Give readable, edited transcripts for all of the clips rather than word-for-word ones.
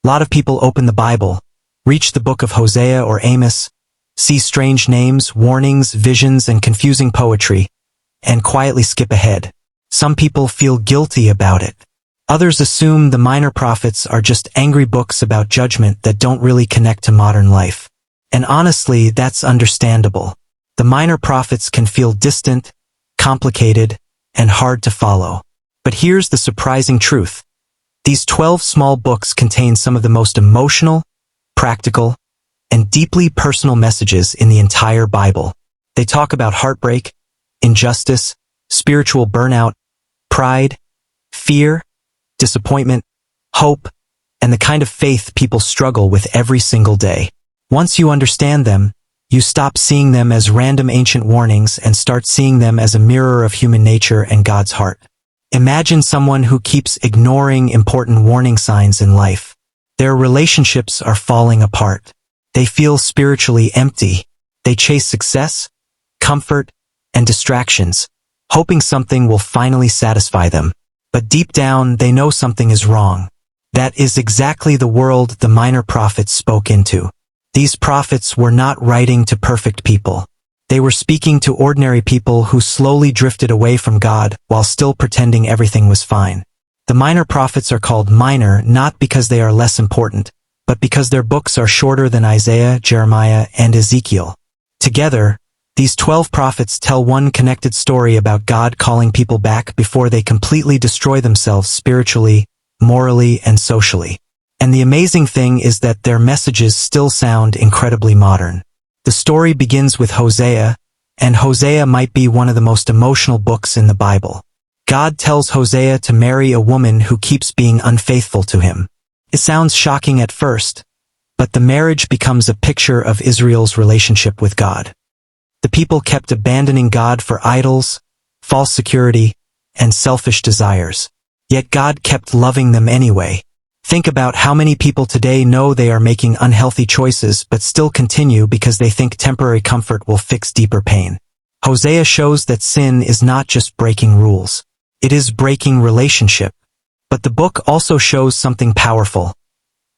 A lot of people open the Bible, reach the book of Hosea or Amos, see strange names, warnings, visions, and confusing poetry, and quietly skip ahead. Some people feel guilty about it. Others assume the minor prophets are just angry books about judgment that don't really connect to modern life. And honestly, that's understandable. The minor prophets can feel distant, complicated, and hard to follow. But here's the surprising truth. These 12 small books contain some of the most emotional, practical, and deeply personal messages in the entire Bible. They talk about heartbreak, injustice, spiritual burnout, pride, fear, disappointment, hope, and the kind of faith people struggle with every single day. Once you understand them, you stop seeing them as random ancient warnings and start seeing them as a mirror of human nature and God's heart. Imagine someone who keeps ignoring important warning signs in life. Their relationships are falling apart. They feel spiritually empty. They chase success, comfort, and distractions, hoping something will finally satisfy them. But deep down, they know something is wrong. That is exactly the world the minor prophets spoke into. These prophets were not writing to perfect people. They were speaking to ordinary people who slowly drifted away from God while still pretending everything was fine. The minor prophets are called minor not because they are less important, but because their books are shorter than Isaiah, Jeremiah, and Ezekiel. Together, these 12 prophets tell one connected story about God calling people back before they completely destroy themselves spiritually, morally, and socially. And the amazing thing is that their messages still sound incredibly modern. The story begins with Hosea, and Hosea might be one of the most emotional books in the Bible. God tells Hosea to marry a woman who keeps being unfaithful to him. It sounds shocking at first, but the marriage becomes a picture of Israel's relationship with God. The people kept abandoning God for idols, false security, and selfish desires. Yet God kept loving them anyway. Think about how many people today know they are making unhealthy choices but still continue because they think temporary comfort will fix deeper pain. Hosea shows that sin is not just breaking rules. It is breaking relationship. But the book also shows something powerful.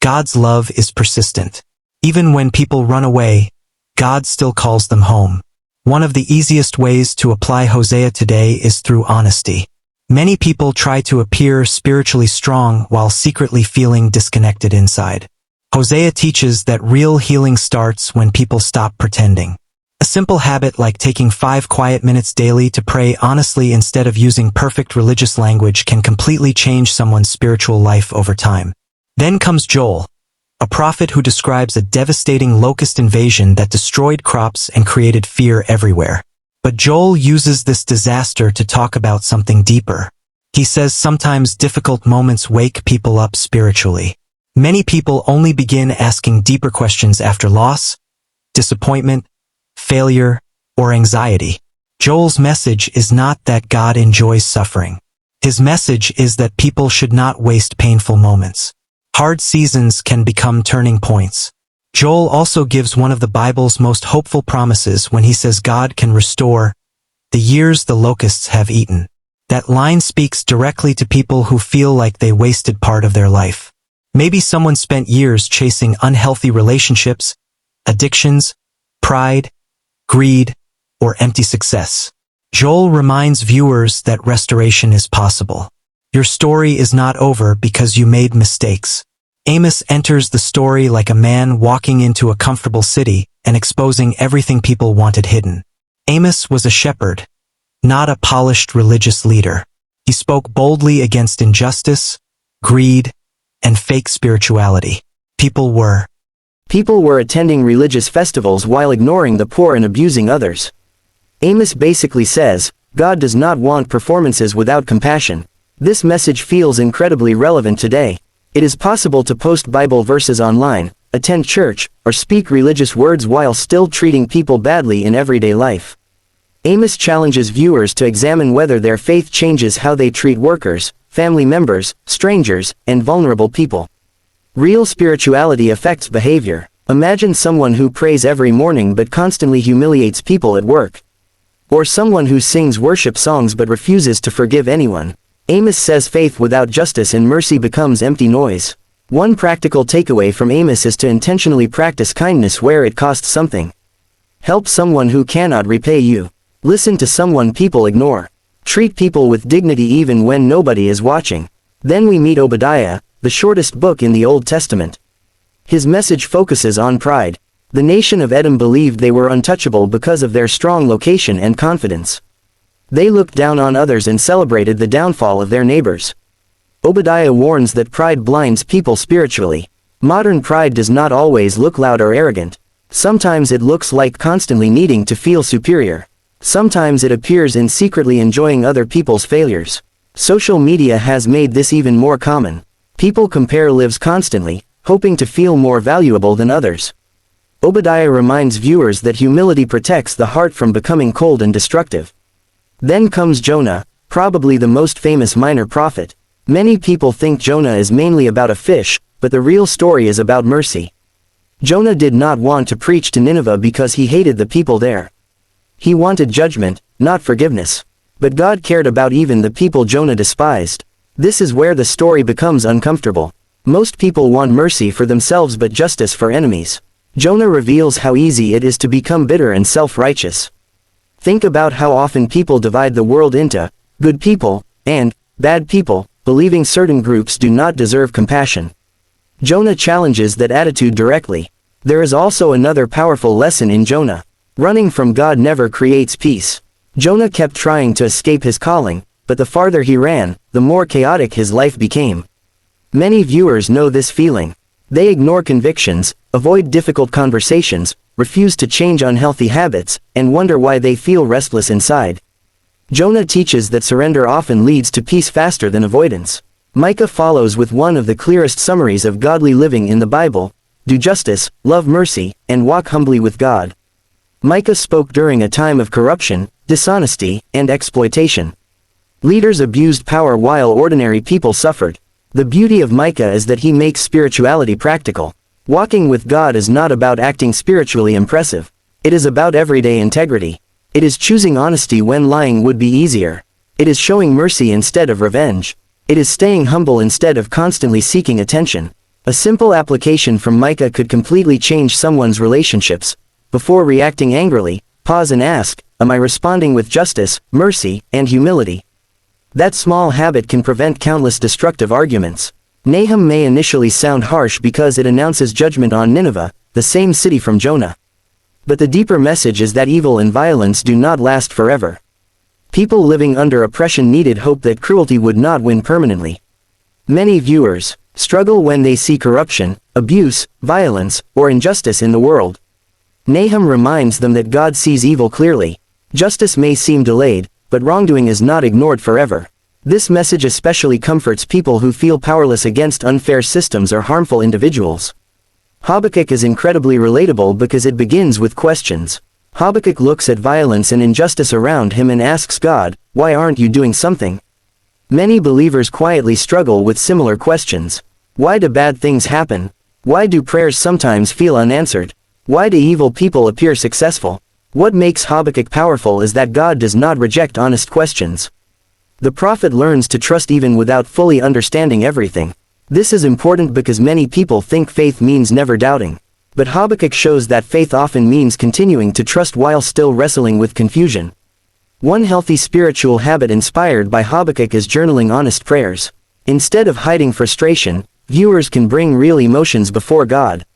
God's love is persistent. Even when people run away, God still calls them home. One of the easiest ways to apply Hosea today is through honesty. Many people try to appear spiritually strong while secretly feeling disconnected inside. Hosea teaches that real healing starts when people stop pretending. A simple habit like taking 5 quiet minutes daily to pray honestly instead of using perfect religious language can completely change someone's spiritual life over time. Then comes Joel, a prophet who describes a devastating locust invasion that destroyed crops and created fear everywhere. But Joel uses this disaster to talk about something deeper. He says sometimes difficult moments wake people up spiritually. Many people only begin asking deeper questions after loss, disappointment, failure, or anxiety. Joel's message is not that God enjoys suffering. His message is that people should not waste painful moments. Hard seasons can become turning points. Joel also gives one of the Bible's most hopeful promises when he says God can restore the years the locusts have eaten. That line speaks directly to people who feel like they wasted part of their life. Maybe someone spent years chasing unhealthy relationships, addictions, pride, greed, or empty success. Joel reminds viewers that restoration is possible. Your story is not over because you made mistakes. Amos enters the story like a man walking into a comfortable city and exposing everything people wanted hidden. Amos was a shepherd, not a polished religious leader. He spoke boldly against injustice, greed, and fake spirituality. People were attending religious festivals while ignoring the poor and abusing others. Amos basically says, God does not want performances without compassion. This message feels incredibly relevant today. It is possible to post Bible verses online, attend church, or speak religious words while still treating people badly in everyday life. Amos challenges viewers to examine whether their faith changes how they treat workers, family members, strangers, and vulnerable people. Real spirituality affects behavior. Imagine someone who prays every morning but constantly humiliates people at work. Or someone who sings worship songs but refuses to forgive anyone. Amos says faith without justice and mercy becomes empty noise. One practical takeaway from Amos is to intentionally practice kindness where it costs something. Help someone who cannot repay you. Listen to someone people ignore. Treat people with dignity even when nobody is watching. Then we meet Obadiah, the shortest book in the Old Testament. His message focuses on pride. The nation of Edom believed they were untouchable because of their strong location and confidence. They looked down on others and celebrated the downfall of their neighbors. Obadiah warns that pride blinds people spiritually. Modern pride does not always look loud or arrogant. Sometimes it looks like constantly needing to feel superior. Sometimes it appears in secretly enjoying other people's failures. Social media has made this even more common. People compare lives constantly, hoping to feel more valuable than others. Obadiah reminds viewers that humility protects the heart from becoming cold and destructive. Then comes Jonah, probably the most famous minor prophet. Many people think Jonah is mainly about a fish, but the real story is about mercy. Jonah did not want to preach to Nineveh because he hated the people there. He wanted judgment, not forgiveness. But God cared about even the people Jonah despised. This is where the story becomes uncomfortable. Most people want mercy for themselves but justice for enemies. Jonah reveals how easy it is to become bitter and self-righteous. Think about how often people divide the world into good people and bad people, believing certain groups do not deserve compassion. Jonah challenges that attitude directly. There is also another powerful lesson in Jonah. Running from God never creates peace. Jonah kept trying to escape his calling, but the farther he ran, the more chaotic his life became. Many viewers know this feeling. They ignore convictions, avoid difficult conversations, refuse to change unhealthy habits, and wonder why they feel restless inside. Jonah teaches that surrender often leads to peace faster than avoidance. Micah follows with one of the clearest summaries of godly living in the Bible: do justice, love mercy, and walk humbly with God. Micah spoke during a time of corruption, dishonesty, and exploitation. Leaders abused power while ordinary people suffered. The beauty of Micah is that he makes spirituality practical. Walking with God is not about acting spiritually impressive. It is about everyday integrity. It is choosing honesty when lying would be easier. It is showing mercy instead of revenge. It is staying humble instead of constantly seeking attention. A simple application from Micah could completely change someone's relationships. Before reacting angrily, pause and ask, am I responding with justice, mercy, and humility? That small habit can prevent countless destructive arguments. Nahum may initially sound harsh because it announces judgment on Nineveh, the same city from Jonah. But the deeper message is that evil and violence do not last forever. People living under oppression needed hope that cruelty would not win permanently. Many viewers struggle when they see corruption, abuse, violence, or injustice in the world. Nahum reminds them that God sees evil clearly. Justice may seem delayed, but wrongdoing is not ignored forever. This message especially comforts people who feel powerless against unfair systems or harmful individuals. Habakkuk is incredibly relatable because it begins with questions. Habakkuk looks at violence and injustice around him and asks God, why aren't you doing something? Many believers quietly struggle with similar questions. Why do bad things happen? Why do prayers sometimes feel unanswered? Why do evil people appear successful? What makes Habakkuk powerful is that God does not reject honest questions. The prophet learns to trust even without fully understanding everything. This is important because many people think faith means never doubting. But Habakkuk shows that faith often means continuing to trust while still wrestling with confusion. One healthy spiritual habit inspired by Habakkuk is journaling honest prayers. Instead of hiding frustration, viewers can bring real emotions before God.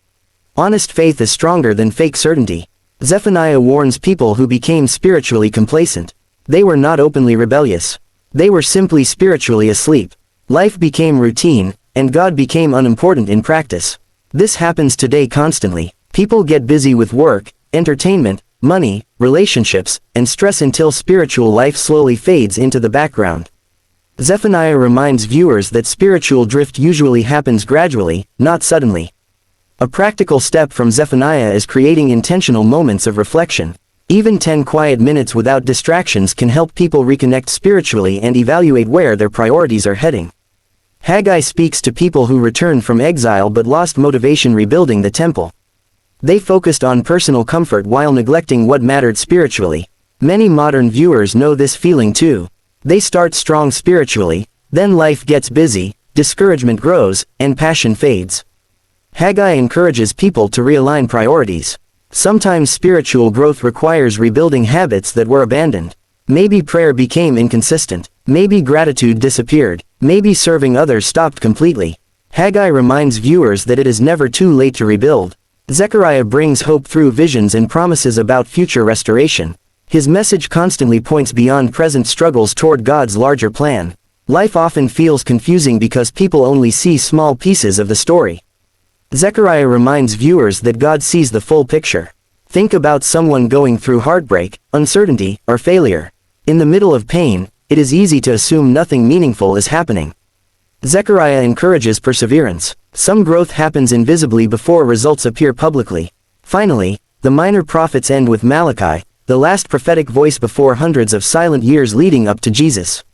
Honest faith is stronger than fake certainty. Zephaniah warns people who became spiritually complacent. They were not openly rebellious. They were simply spiritually asleep. Life became routine, and God became unimportant in practice. This happens today constantly. People get busy with work, entertainment, money, relationships, and stress until spiritual life slowly fades into the background. Zephaniah reminds viewers that spiritual drift usually happens gradually, not suddenly. A practical step from Zephaniah is creating intentional moments of reflection. Even 10 quiet minutes without distractions can help people reconnect spiritually and evaluate where their priorities are heading. Haggai speaks to people who returned from exile but lost motivation rebuilding the temple. They focused on personal comfort while neglecting what mattered spiritually. Many modern viewers know this feeling too. They start strong spiritually, then life gets busy, discouragement grows, and passion fades. Haggai encourages people to realign priorities. Sometimes spiritual growth requires rebuilding habits that were abandoned. Maybe prayer became inconsistent. Maybe gratitude disappeared. Maybe serving others stopped completely. Haggai reminds viewers that it is never too late to rebuild. Zechariah brings hope through visions and promises about future restoration. His message constantly points beyond present struggles toward God's larger plan. Life often feels confusing because people only see small pieces of the story. Zechariah reminds viewers that God sees the full picture. Think about someone going through heartbreak, uncertainty, or failure. In the middle of pain, it is easy to assume nothing meaningful is happening. Zechariah encourages perseverance. Some growth happens invisibly before results appear publicly. Finally, the minor prophets end with Malachi, the last prophetic voice before hundreds of silent years leading up to Jesus.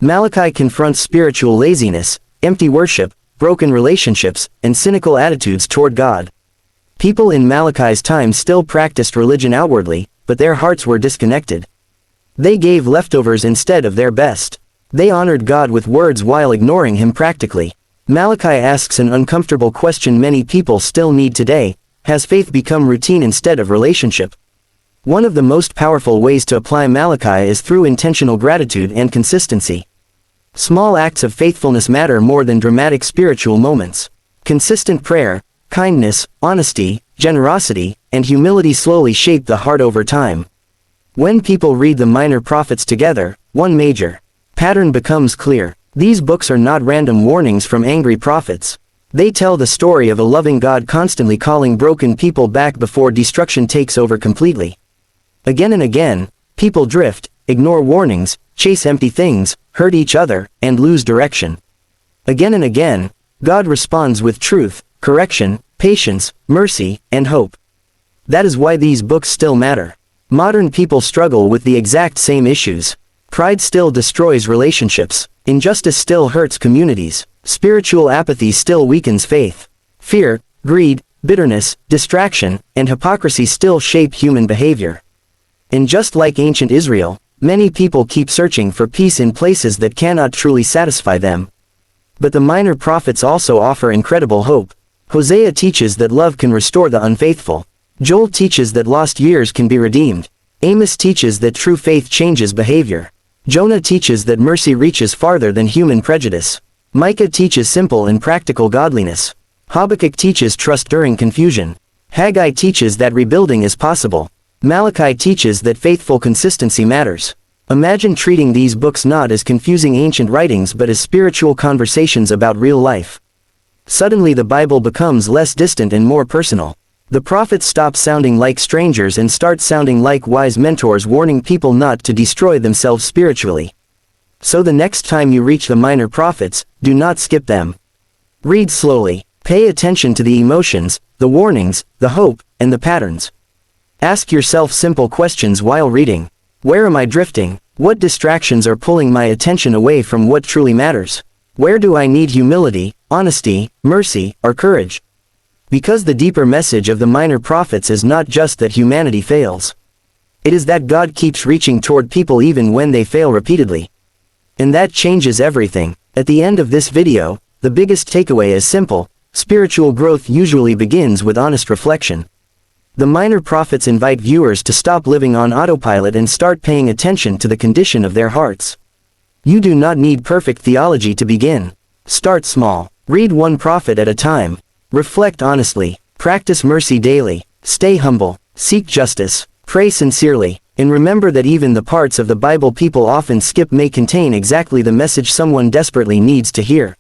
Malachi confronts spiritual laziness, empty worship, broken relationships, and cynical attitudes toward God. People in Malachi's time still practiced religion outwardly, but their hearts were disconnected. They gave leftovers instead of their best. They honored God with words while ignoring Him practically. Malachi asks an uncomfortable question many people still need today: has faith become routine instead of relationship? One of the most powerful ways to apply Malachi is through intentional gratitude and consistency. Small acts of faithfulness matter more than dramatic spiritual moments. Consistent prayer, kindness, honesty, generosity, and humility slowly shape the heart over time. When people read the minor prophets together, one major pattern becomes clear. These books are not random warnings from angry prophets. They tell the story of a loving God constantly calling broken people back before destruction takes over completely. Again and again, people drift, ignore warnings, chase empty things, hurt each other, and lose direction. Again and again, God responds with truth, correction, patience, mercy, and hope. That is why these books still matter. Modern people struggle with the exact same issues. Pride still destroys relationships. Injustice still hurts communities. Spiritual apathy still weakens faith. Fear, greed, bitterness, distraction, and hypocrisy still shape human behavior. And just like ancient Israel, many people keep searching for peace in places that cannot truly satisfy them. But the minor prophets also offer incredible hope. Hosea teaches that love can restore the unfaithful. Joel teaches that lost years can be redeemed. Amos teaches that true faith changes behavior. Jonah teaches that mercy reaches farther than human prejudice. Micah teaches simple and practical godliness. Habakkuk teaches trust during confusion. Haggai teaches that rebuilding is possible. Malachi teaches that faithful consistency matters. Imagine treating these books not as confusing ancient writings but as spiritual conversations about real life. Suddenly the Bible becomes less distant and more personal. The prophets stop sounding like strangers and start sounding like wise mentors warning people not to destroy themselves spiritually. So the next time you reach the minor prophets, do not skip them. Read slowly. Pay attention to the emotions, the warnings, the hope, and the patterns. Ask yourself simple questions while reading. Where am I drifting? What distractions are pulling my attention away from what truly matters? Where do I need humility, honesty, mercy, or courage? Because the deeper message of the minor prophets is not just that humanity fails. It is that God keeps reaching toward people even when they fail repeatedly. And that changes everything. At the end of this video, the biggest takeaway is simple: spiritual growth usually begins with honest reflection. The minor prophets invite viewers to stop living on autopilot and start paying attention to the condition of their hearts. You do not need perfect theology to begin. Start small. Read one prophet at a time. Reflect honestly. Practice mercy daily. Stay humble. Seek justice. Pray sincerely. And remember that even the parts of the Bible people often skip may contain exactly the message someone desperately needs to hear.